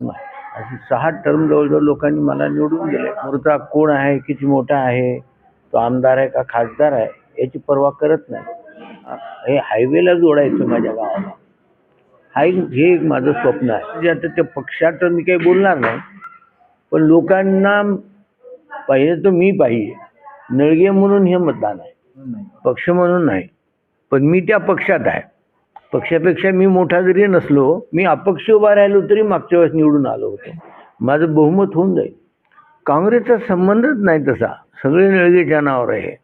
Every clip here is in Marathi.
नाही. अशी 6 टर्म जवळजवळ लोकांनी मला निवडून दिले. मुर्दा कोण आहे, किती मोठा आहे, तो आमदार आहे का खासदार आहे याची पर्वा करत नाही. हे हायवेला जोडायचं माझ्या गावाला. हे एक माझं स्वप्न आहे. म्हणजे आता त्या पक्षाचं मी काही बोलणार नाही, पण लोकांना पाहिजे तर मी पाहिजे. नळगे म्हणून हे मतदान आहे, पक्ष म्हणून नाही. पण मी त्या पक्षात आहे. पक्षापेक्षा मी मोठा जरी नसलो, मी अपक्ष उभा राहिलो तरी मागच्या वेळेस निवडून आलो होतो. माझं बहुमत होऊन जाईल. काँग्रेसचा संबंधच नाही तसा. सगळे नळगेच्या नावावर आहे.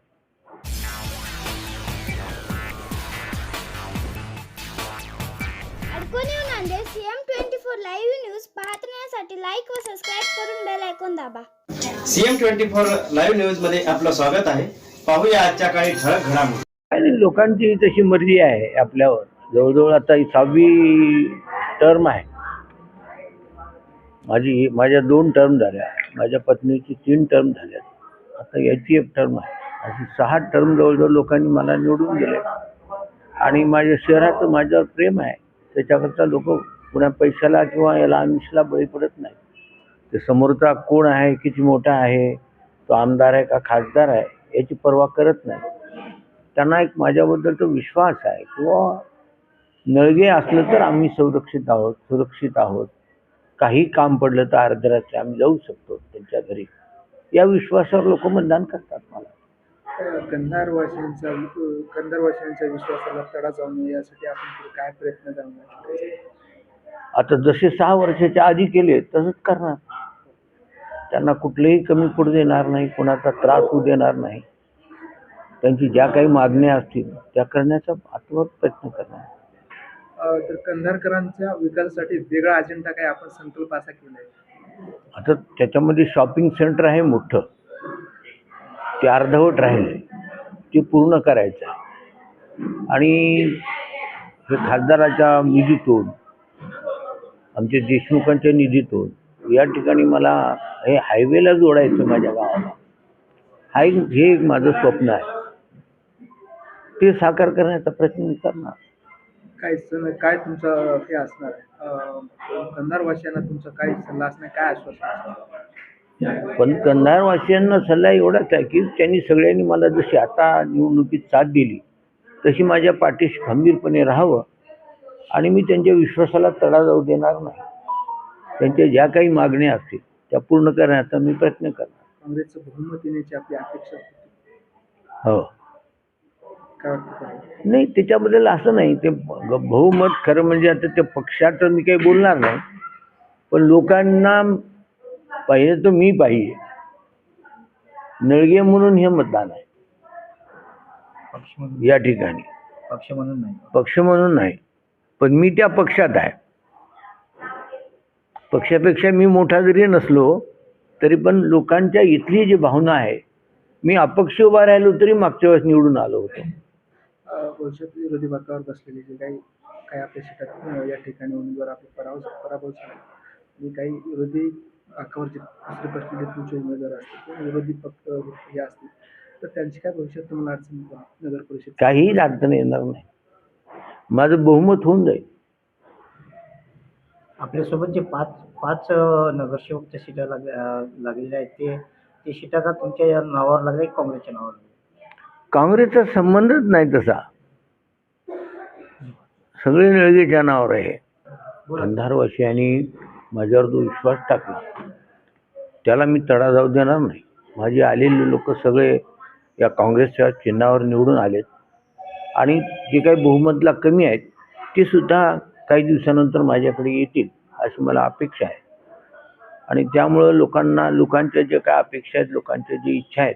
CM24 लाईव्ह न्यूज पाहण्यासाठी लाईक व सबस्क्राईब करून बेल आयकॉन दाबा. CM24 लाईव्ह न्यूज मध्ये आपलं स्वागत आहे. पाहूया आजच्या काही ठळक घडामोडी. लोकांची तशी मर्जी आहे आपल्यावर. जवळजवळ आता 6वी टर्म आहे माझ्या 2 टर्म झाल्या, माझ्या पत्नीची 3 टर्म झाल्या, आता याची 1 टर्म आहे. अशी 6 टर्म जवळजवळ लोकांनी मला निवडून दिले. आणि माझ्या शहराचं माझ्यावर प्रेम आहे. त्याच्याकरता लोक पुण्या पैशाला किंवा याला आमिषला बळी पडत नाही. ते समोरचा कोण आहे, किती मोठा आहे, तो आमदार आहे का खासदार आहे याची पर्वा करत नाही. त्यांना एक माझ्याबद्दल तो विश्वास आहे किंवा नळगे असलं तर आम्ही सुरक्षित आहोत. काही काम पडलं तर अर्ध्या रात्री आम्ही जाऊ शकतो त्यांच्या घरी. या विश्वासावर लोक मतदान करतात. मला कंधारवासियांच्या विश्वासाला तडा जाऊ नये यासाठी आपण काय प्रयत्न करणार? आता जसे 6 वर्षाच्या आधी केले तसंच करणार. त्यांना कुठलेही कमी पडू देणार नाही, कोणाचा त्रास होऊ देणार नाही. त्यांची ज्या काही मागण्या असतील त्या करण्याचा आत्महत्या प्रयत्न करणार. तर कंधारकरांच्या विकासासाठी वेगळा अजेंडा काय आपण संकल्प असा केला आहे? आता त्याच्यामध्ये शॉपिंग सेंटर आहे मोठं, ते अर्धवट राहिले, ते पूर्ण करायचं आहे. आणि हे खासदाराच्या निधीतून, आमच्या देशमुखांच्या निधीतून या ठिकाणी मला हे हायवेला जोडायचं माझ्या गावाला. हे एक माझं स्वप्न आहे. ते साकार करण्याचा प्रयत्न मी करणार. काय तुमचं हे असणार आहे? कंधारवासियांना तुमचा काय सल्ला असणार, काय आश्वासन असणार? पण कंधारवासियांना सल्ला एवढाच आहे की त्यांनी सगळ्यांनी मला जशी आता निवडणुकीत साथ दिली तशी माझ्या पाठीशी खंबीरपणे राहावं. आणि मी त्यांच्या विश्वासाला तडा जाऊ देणार नाही. त्यांच्या ज्या काही मागण्या असतील त्या पूर्ण करण्याचा मी प्रयत्न करणार. काँग्रेसचं बहुमत येण्याची आपली अपेक्षा होती. हो, काय वाटतं? नाही त्याच्याबद्दल असं नाही. ते बहुमत खरं म्हणजे आता त्या पक्षाचं मी काही बोलणार नाही, पण लोकांना पाहिजे तर मी पाहिजे. नळगे म्हणून हे मतदान आहे या ठिकाणी. पक्ष म्हणून नाही, पण मी त्या पक्षात आहे. पक्षापेक्षा मी मोठा जरी नसलो तरी पण लोकांच्या इथली जी भावना आहे, मी अपक्ष उभा राहिलो तरी मागच्या वेळेस निवडून आलो होतो. भविष्यात विरोधी बाकावर बसलेले जे काही आपल्या शेतात या ठिकाणी उमेदवार आपले पराभव झाला आणि काही विरोधी बाकावर जे दुसरे बसलेले तुमचे उमेदवार असतील, विरोधी पक्ष हे असतील, तर त्यांची काय भविष्यात तुम्हाला अडचण नगर परिषद? काहीच अडचण येणार नाही. माझं बहुमत होऊन जाईल. आपल्यासोबत जे पाच नगरसेवकच्या सीटा लागलेल्या आहेत ते सीटा का तुमच्या नावावर लागल्या काँग्रेसच्या नावावर? काँग्रेसचा संबंधच नाही तसा. सगळे नळगेच्या नावावर आहे. कंधारवासियांनी माझ्यावर जो विश्वास टाकला त्याला मी तडा जाऊ देणार नाही. माझे आलेले लोक सगळे या काँग्रेसच्या चिन्हावर निवडून आलेत. आणि जे काही बहुमतला कमी आहेत ते सुद्धा काही दिवसानंतर माझ्याकडे येतील अशी मला अपेक्षा आहे. आणि त्यामुळं लोकांच्या ज्या काय अपेक्षा आहेत, लोकांच्या ज्या इच्छा आहेत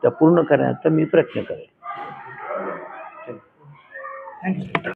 त्या पूर्ण करण्याचा मी प्रयत्न करेन. थँक्यू.